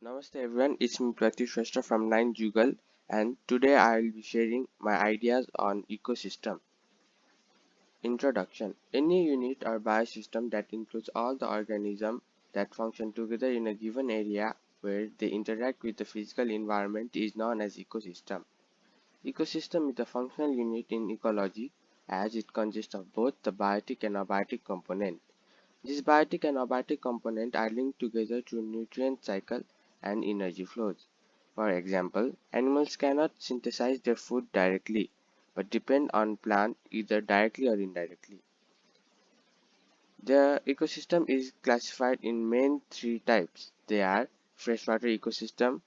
Namaste everyone, it's me Pratik Shrestha from 9 Jugal and today I will be sharing my ideas on ecosystem. Introduction. Any unit or biosystem that includes all the organisms that function together in a given area where they interact with the physical environment is known as ecosystem. Ecosystem is a functional unit in ecology as it consists of both the biotic and abiotic component. These biotic and abiotic components are linked together through nutrient cycle and energy flows. For example, animals cannot synthesize their food directly, but depend on plant either directly or indirectly. The ecosystem is classified in main three types. They are freshwater ecosystem,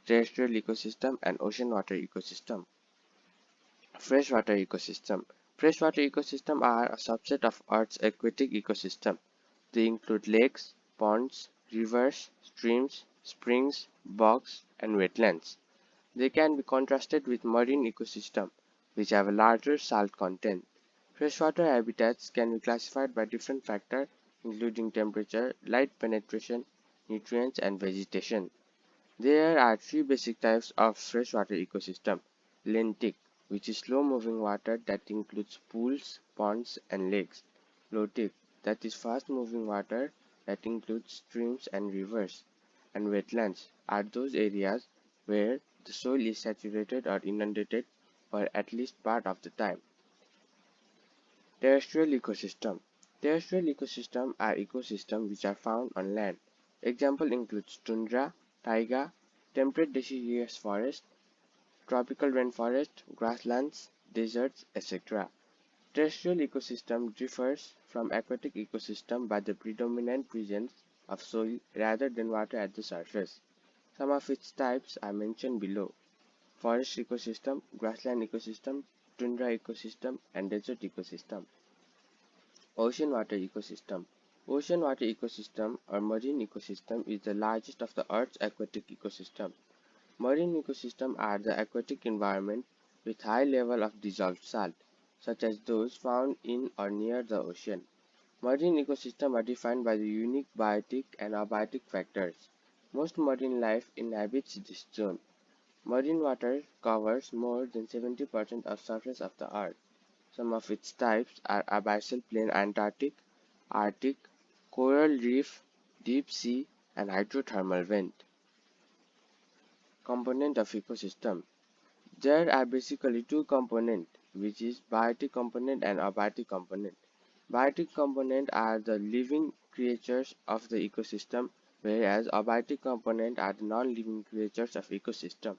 terrestrial ecosystem, and ocean water ecosystem. Freshwater ecosystem. Freshwater ecosystem are a subset of Earth's aquatic ecosystem. They include lakes, ponds, rivers, streams, springs, bogs, and wetlands. They can be contrasted with marine ecosystems, which have a larger salt content. Freshwater habitats can be classified by different factors, including temperature, light penetration, nutrients, and vegetation. There are three basic types of freshwater ecosystem. Lentic, which is slow-moving water that includes pools, ponds, and lakes. Floatic, that is fast-moving water that includes streams and rivers. And wetlands are those areas where the soil is saturated or inundated for at least part of the time. Terrestrial ecosystem. Terrestrial ecosystem are ecosystems which are found on land. Example includes tundra, taiga, temperate deciduous forest, tropical rainforest, grasslands, deserts, etc. Terrestrial ecosystem differs from aquatic ecosystem by the predominant presence of soil rather than water at the surface. Some of its types are mentioned below: forest ecosystem, grassland ecosystem, tundra ecosystem, and desert ecosystem. Ocean water ecosystem. Ocean water ecosystem or marine ecosystem is the largest of the Earth's aquatic ecosystem. Marine ecosystems are the aquatic environment with high level of dissolved salt, such as those found in or near the ocean. Marine ecosystems are defined by the unique biotic and abiotic factors. Most marine life inhabits this zone. Marine water covers more than 70% of surface of the Earth. Some of its types are abyssal plain Antarctic, Arctic, coral reef, deep sea, and hydrothermal vent. Component of ecosystem. There are basically two components, which is biotic component and abiotic component. Biotic component are the living creatures of the ecosystem, whereas abiotic component are the non-living creatures of ecosystem.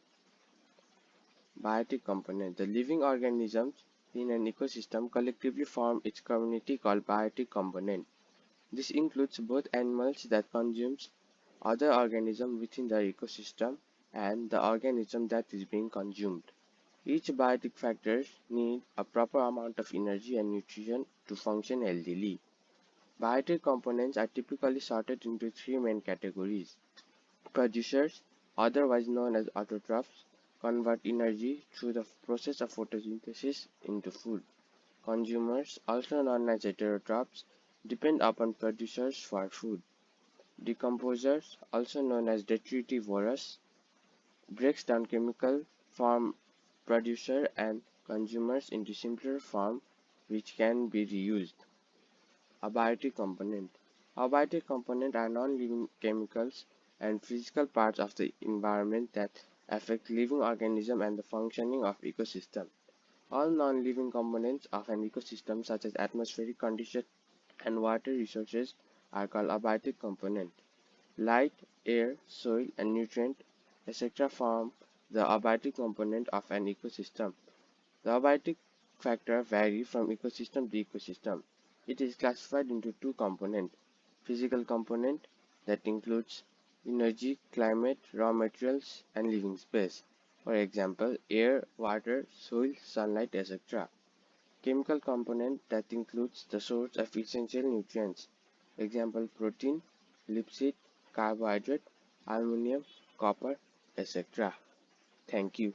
Biotic component. The living organisms in an ecosystem collectively form its community called biotic component. This includes both animals that consumes other organisms within the ecosystem and the organism that is being consumed. Each biotic factor needs a proper amount of energy and nutrition to function healthily. Biotic components are typically sorted into three main categories. Producers, otherwise known as autotrophs, convert energy through the process of photosynthesis into food. Consumers, also known as heterotrophs, depend upon producers for food. Decomposers, also known as detritivores, breaks down chemical from producer and consumers into simpler form which can be reused. Abiotic component. Abiotic component are non-living chemicals and physical parts of the environment that affect living organisms and the functioning of ecosystem. All non-living components of an ecosystem such as atmospheric conditions and water resources are called abiotic component. Light, air, soil, and nutrient, etc. form the abiotic component of an ecosystem. The abiotic factors vary from ecosystem to ecosystem. It is classified into two components: physical component that includes energy, climate, raw materials, and living space. For example, air, water, soil, sunlight, etc. Chemical component that includes the source of essential nutrients. Example, protein, lipid, carbohydrate, aluminum, copper, etc. Thank you.